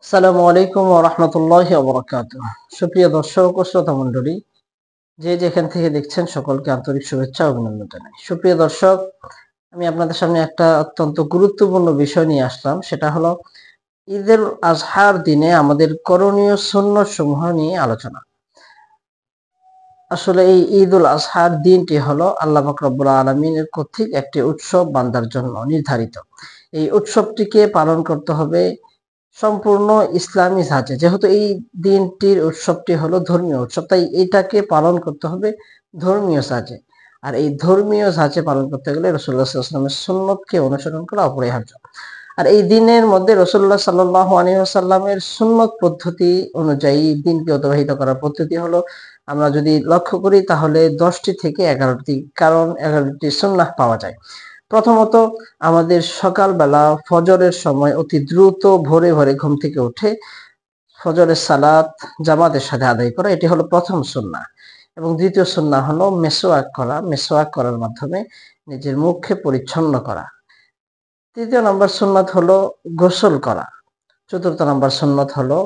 আসসালামু আলাইকুম ওয়া রাহমাতুল্লাহি ওয়া বারাকাতুহু। সুপ্রিয় দর্শক ও শ্রোতা মণ্ডলী, যে যেখান থেকে দেখছেন সকলকে আন্তরিক শুভেচ্ছা ও অভিনন্দন জানাই। সুপ্রিয় দর্শক, আমি আপনাদের সামনে একটা অত্যন্ত গুরুত্বপূর্ণ বিষয় নিয়ে আসলাম। সেটা হলো ঈদুল আজহার দিনে আমাদের করণীয় সুন্নত সমূহ নিয়ে আলোচনা। আসলে এই ঈদুল আজহার দিনটি হলো আল্লাহ পাক রব্বুল আলামিনের কর্তৃক একটি উৎসব বান্দার জন্য নির্ধারিত। এই উৎসবটিকে পালন করতে হবে সম্পূর্ণ ইসলামী ধাঁচে। যেহেতু এই দিনটির উৎসবটি হলো ধর্মীয় উৎসব, তাই এটাকে পালন করতে হবে ধর্মীয় সাজে। আর এই ধর্মীয় সাজে পালন করতে গেলে রাসূলুল্লাহ সাল্লাল্লাহু আলাইহি ওয়াসাল্লামের সুন্নতকে অনুসরণ করা অপরিহার্য। আর এই দিনের মধ্যে রাসূলুল্লাহ সাল্লাল্লাহু আলাইহি ওয়াসাল্লামের সুন্নত পদ্ধতি অনুযায়ী দিনকে অতিবাহিত করার পদ্ধতি হলো, আমরা যদি লক্ষ্য করি তাহলে 10টি থেকে 11টি, কারণ 11টি সুন্নাহ পাওয়া যায়। প্রথমত, আমাদের সকালবেলা ফজরের সময় অতি দ্রুত ভোরে ভোরে ঘুম থেকে উঠে ফজরের সালাত জামাতের সাথে আদায় করা, এটি হলো প্রথম সুন্নাহ। এবং দ্বিতীয় সুন্নাহ হলো মেসওয়াক করা। মেসওয়াক করার মাধ্যমে নিজের মুখকে পরিচ্ছন্ন করা। তৃতীয় নম্বর সুন্নাত হলো গোসল করা। চতুর্থ নম্বর সুন্নাত হলো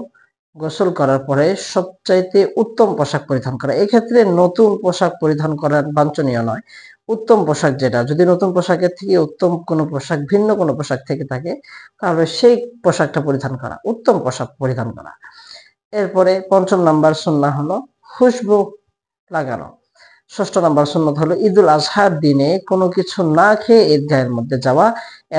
গোসল করার পরে সবচাইতে উত্তম পোশাক পরিধান করা। এক্ষেত্রে নতুন পোশাক পরিধান করা বাঞ্ছনীয় নয়। উত্তম পোশাক যেটা, যদি নতুন পোশাকের থেকে উত্তম কোনো পোশাক, ভিন্ন কোনো পোশাক থেকে থাকে, তাহলে সেই পোশাকটা পরিধান করা, উত্তম পোশাক পরিধান করা। এরপরে পঞ্চম নাম্বার সুন্নাহ হলো খুশবু লাগানো। ষষ্ঠ নাম্বার সুন্নত হলো ঈদুল আজহার দিনে কোনো কিছু না খেয়ে ঈদগাহের মধ্যে যাওয়া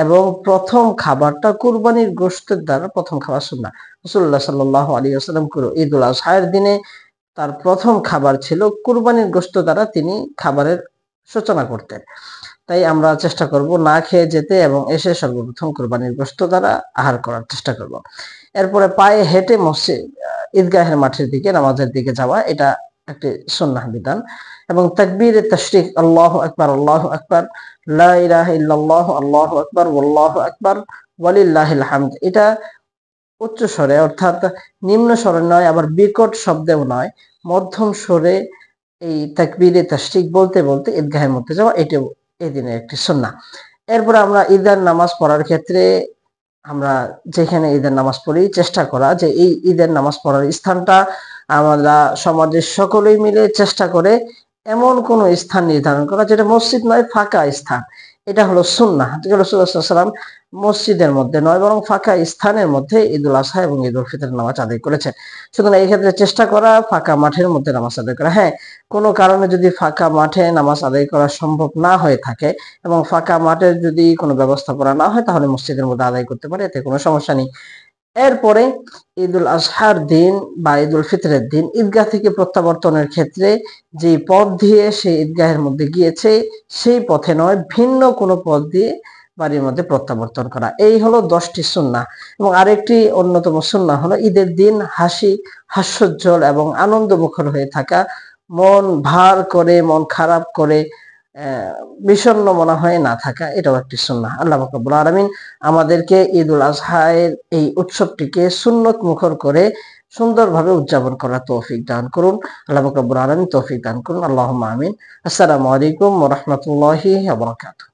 এবং প্রথম খাবারটা কুরবানির গোশতের দ্বারা প্রথম খাবার সুন্নাহ। রাসূলুল্লাহ সাল্লাল্লাহু আলাইহি ওয়াসাল্লাম ঈদুল আজহার দিনে তার প্রথম খাবার ছিল কুরবানির গোশত দ্বারা তিনি খাবারের সূচনা করতেন। তাই আমরা চেষ্টা করব না খেয়ে যেতে এবং এসে সর্বপ্রথম কুরবানির গোশত দ্বারা আহার করার চেষ্টা করব। এরপরে পায়ে হেঁটে ঈদগাহের মাঠের দিকে নামাজের দিকে যাওয়া, এটা একটি সুন্নাহ বিধান। এবং তাকবীরে তাশরিক, আল্লাহু আকবার, আল্লাহু আকবার, লা ইলাহা ইল্লাল্লাহ, আল্লাহু আকবার, ওয়াল্লাহু আকবার, ওয়ালিল্লাহিল হামদ, এটা উচ্চ স্বরে, অর্থাৎ নিম্ন স্বরে নয়, আবার বিকট শব্দেও নয়, মধ্যম স্বরে এই তাকবীরে তাশরিক বলতে বলতে ঈদগাহের মধ্যে যাওয়া, এটাও এই দিনের একটি সুন্নাহ। এরপরে আমরা ঈদের নামাজ পড়ার ক্ষেত্রে, আমরা যেখানে ঈদের নামাজ পড়ি, চেষ্টা করা যে এই ঈদের নামাজ পড়ার স্থানটা আমরা সমাজের সকলেই মিলে চেষ্টা করে এমন কোন স্থান নির্ধারণ করা যেটা মসজিদ নয়, ফাঁকা স্থান। এটা হলো সুন্নাহ। রাসূলুল্লাহ সাল্লাল্লাহু আলাইহি ওয়াসাল্লাম মসজিদের মধ্যে নয় বরং ফাঁকা স্থানের মধ্যে ঈদুল আজহা এবং ঈদুল ফিতরের নামাজ আদায় করেছেন। সুতরাং এই ক্ষেত্রে চেষ্টা করা ফাঁকা মাঠের মধ্যে নামাজ আদায় করা। হ্যাঁ, কোনো কারণে যদি ফাঁকা মাঠে নামাজ আদায় করা সম্ভব না হয়ে থাকে এবং ফাঁকা মাঠের যদি কোনো ব্যবস্থাপনা না হয়, তাহলে মসজিদের মধ্যে আদায় করতে পারে, এতে কোনো সমস্যা নেই। এরপরে ঈদুল আজহার দিন বা ঈদুল ফিতরের দিন ঈদগাহ থেকে প্রত্যাবর্তনের ক্ষেত্রে যে পথ দিয়ে সে ঈদগাহের মধ্যে গিয়েছে সেই পথে নয়, ভিন্ন কোনো পথ দিয়ে বাড়ির মধ্যে প্রত্যাবর্তন করা। এই হলো 10টি সুন্নাহ। এবং আরেকটি অন্যতম সুন্নাহ হলো ঈদের দিন হাস্যোজ্জ্বল এবং আনন্দমুখর হয়ে থাকা, মন ভার করে, মন খারাপ করে, বিষণ্ণ মনে হয় না থাকা, এটাও একটি সুন্নাহ। আল্লাহ পাক রব্বুল আলামিন আমাদেরকে ঈদুল আজহার এই উৎসবটিকে সুন্নত মুখর করে সুন্দরভাবে উদযাপন করার তৌফিক দান করুন। আল্লাহ পাক রব্বুল আলামিন তৌফিক দান করুন। আল্লাহুম্মা আমিন। আসসালামু আলাইকুম ওয়া রাহমাতুল্লাহি ওয়া বারাকাতুহু।